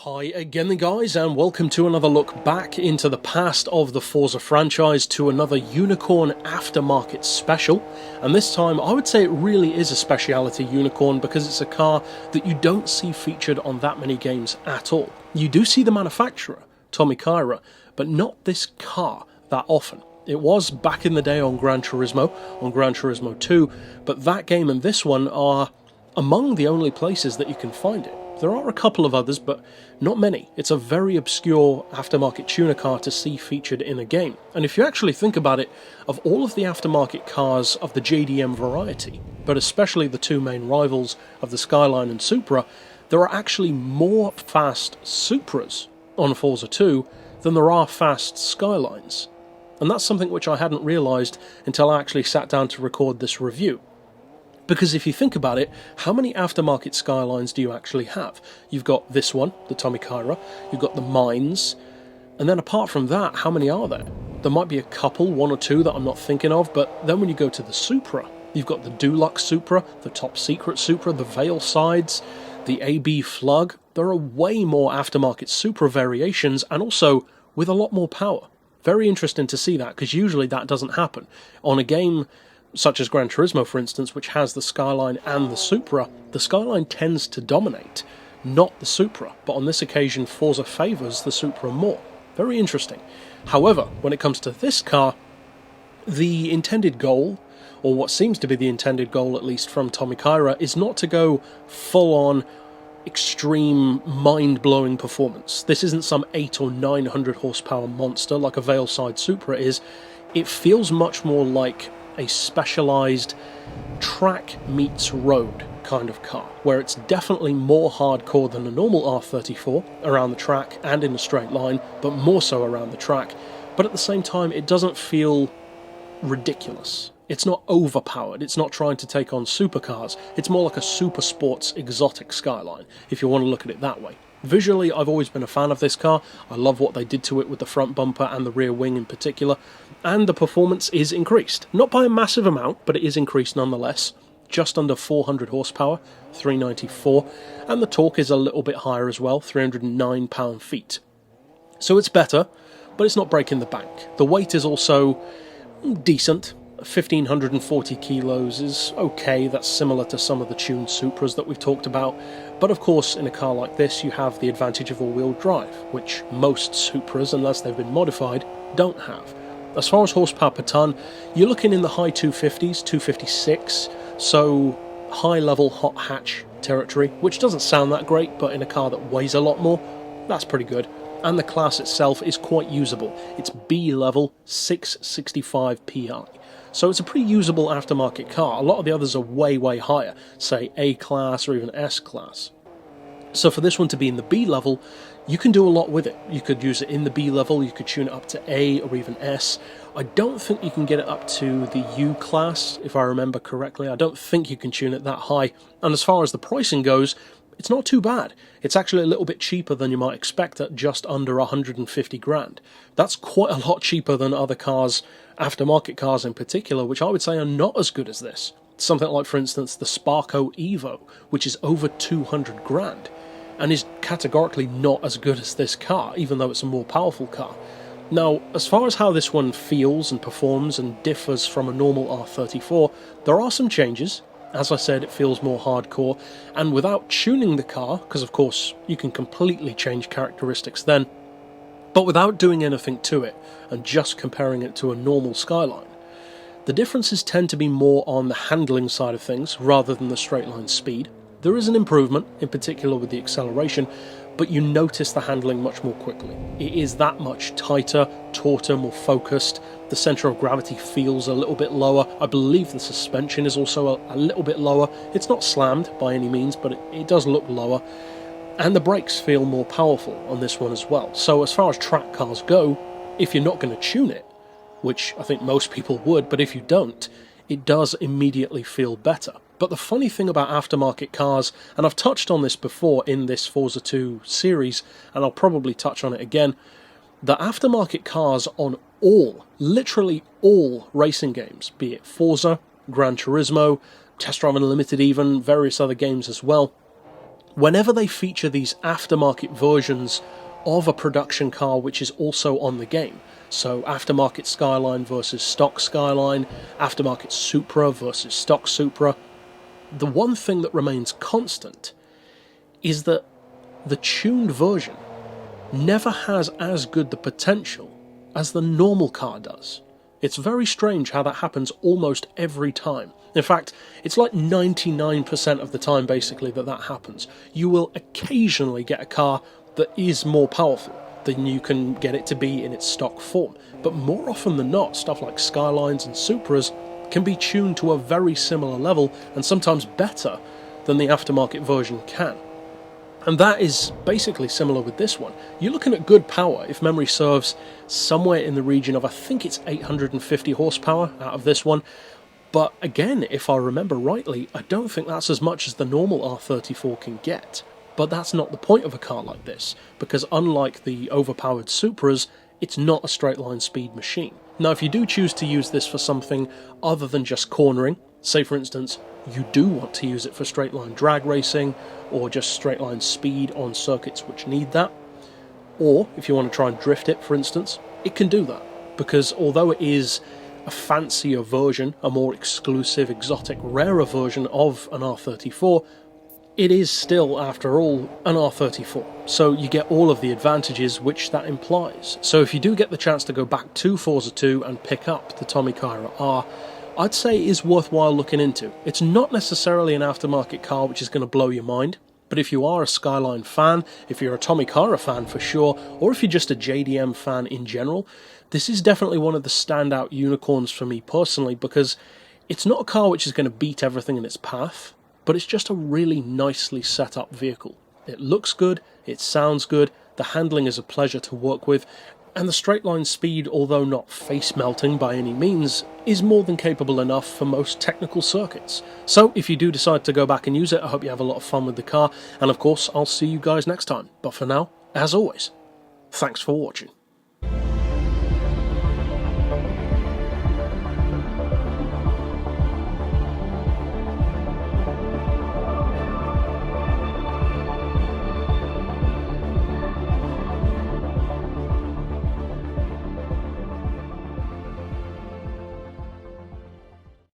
Hi again then guys, and welcome to another look back into the past of the Forza franchise, to another Unicorn Aftermarket special. And this time I would say it really is a speciality unicorn because it's a car that you don't see featured on that many games at all. You do see the manufacturer, Tommykaira, but not this car that often. It was back in the day on Gran Turismo 2, but that game and this one are among the only places that you can find it. There are a couple of others, but not many. It's a very obscure aftermarket tuner car to see featured in a game. And if you actually think about it, of all of the aftermarket cars of the JDM variety, but especially the two main rivals of the Skyline and Supra, there are actually more fast Supras on Forza 2 than there are fast Skylines. And that's something which I hadn't realised until I actually sat down to record this review. Because if you think about it, how many aftermarket Skylines do you actually have? You've got this one, the Tommykaira, you've got the Mines, and then apart from that, how many are there? There might be a couple, one or two that I'm not thinking of, but then when you go to the Supra, you've got the Deluxe Supra, the Top Secret Supra, the Veil Sides, the AB Flug. There are way more aftermarket Supra variations, and also with a lot more power. Very interesting to see that, because usually that doesn't happen. On a game such as Gran Turismo, for instance, which has the Skyline and the Supra, the Skyline tends to dominate, not the Supra. But on this occasion, Forza favours the Supra more. Very interesting. However, when it comes to this car, the intended goal, or what seems to be the intended goal at least from Tommykaira, is not to go full-on extreme, mind-blowing performance. This isn't some 800 or 900 horsepower monster like a Veilside Supra is. It feels much more like a specialised track meets road kind of car, where it's definitely more hardcore than a normal R34 around the track and in a straight line, but more so around the track. But at the same time, it doesn't feel ridiculous. It's not overpowered, it's not trying to take on supercars, it's more like a super sports exotic Skyline, if you want to look at it that way. Visually, I've always been a fan of this car. I love what they did to it with the front bumper and the rear wing in particular, and the performance is increased. Not by a massive amount, but it is increased nonetheless. Just under 400 horsepower, 394, and the torque is a little bit higher as well, 309 pound-feet. So it's better, but it's not breaking the bank. The weight is also decent. 1,540 kilos is okay, that's similar to some of the tuned Supras that we've talked about, but of course in a car like this you have the advantage of all-wheel drive, which most Supras, unless they've been modified, don't have. As far as horsepower per tonne, you're looking in the high 250s, 256, so high-level hot hatch territory, which doesn't sound that great, but in a car that weighs a lot more, that's pretty good. And the class itself is quite usable. It's B-level, 665 PI. So it's a pretty usable aftermarket car. A lot of the others are way, way higher, say A-class or even S-class. So for this one to be in the B level, you can do a lot with it. You could use it in the B level, you could tune it up to A or even S. I don't think you can get it up to the U-class, if I remember correctly. I don't think you can tune it that high. And as far as the pricing goes, it's not too bad. It's actually a little bit cheaper than you might expect at just under 150 grand. That's quite a lot cheaper than other cars, aftermarket cars in particular, which I would say are not as good as this. Something like, for instance, the Sparco Evo, which is over 200 grand, and is categorically not as good as this car, even though it's a more powerful car. Now, as far as how this one feels and performs and differs from a normal R34, there are some changes. As I said, it feels more hardcore, and without tuning the car, because of course you can completely change characteristics then, but without doing anything to it, and just comparing it to a normal Skyline, the differences tend to be more on the handling side of things, rather than the straight line speed. There is an improvement, in particular with the acceleration, but you notice the handling much more quickly. It is that much tighter, tauter, more focused. The centre of gravity feels a little bit lower. I believe the suspension is also a little bit lower. It's not slammed by any means, but it does look lower. And the brakes feel more powerful on this one as well. So as far as track cars go, if you're not going to tune it, which I think most people would, but if you don't, it does immediately feel better. But the funny thing about aftermarket cars, and I've touched on this before in this Forza 2 series, and I'll probably touch on it again, the aftermarket cars on literally all racing games, be it Forza, Gran Turismo, Test Drive Unlimited even, various other games as well, whenever they feature these aftermarket versions of a production car which is also on the game, so aftermarket Skyline versus stock Skyline, aftermarket Supra versus stock Supra, the one thing that remains constant is that the tuned version never has as good the potential as the normal car does. It's very strange how that happens almost every time. In fact, it's like 99% of the time basically that happens. You will occasionally get a car that is more powerful than you can get it to be in its stock form. But more often than not, stuff like Skylines and Supras can be tuned to a very similar level, and sometimes better than the aftermarket version can. And that is basically similar with this one. You're looking at good power, if memory serves, somewhere in the region of, I think it's 850 horsepower out of this one. But again, if I remember rightly, I don't think that's as much as the normal R34 can get. But that's not the point of a car like this, because unlike the overpowered Supras, it's not a straight line speed machine. Now, if you do choose to use this for something other than just cornering, say for instance, you do want to use it for straight line drag racing, or just straight line speed on circuits which need that, or if you want to try and drift it, for instance, it can do that. Because although it is a fancier version, a more exclusive, exotic, rarer version of an R34, it is still, after all, an R34, so you get all of the advantages which that implies. So if you do get the chance to go back to Forza 2 and pick up the Tommykaira R, I'd say it is worthwhile looking into. It's not necessarily an aftermarket car which is going to blow your mind, but if you are a Skyline fan, if you're a Tommykaira fan for sure, or if you're just a JDM fan in general, this is definitely one of the standout unicorns for me personally, because it's not a car which is going to beat everything in its path, but it's just a really nicely set up vehicle. It looks good, it sounds good, the handling is a pleasure to work with, and the straight line speed, although not face melting by any means, is more than capable enough for most technical circuits. So if you do decide to go back and use it, I hope you have a lot of fun with the car, and of course I'll see you guys next time. But for now, as always, thanks for watching.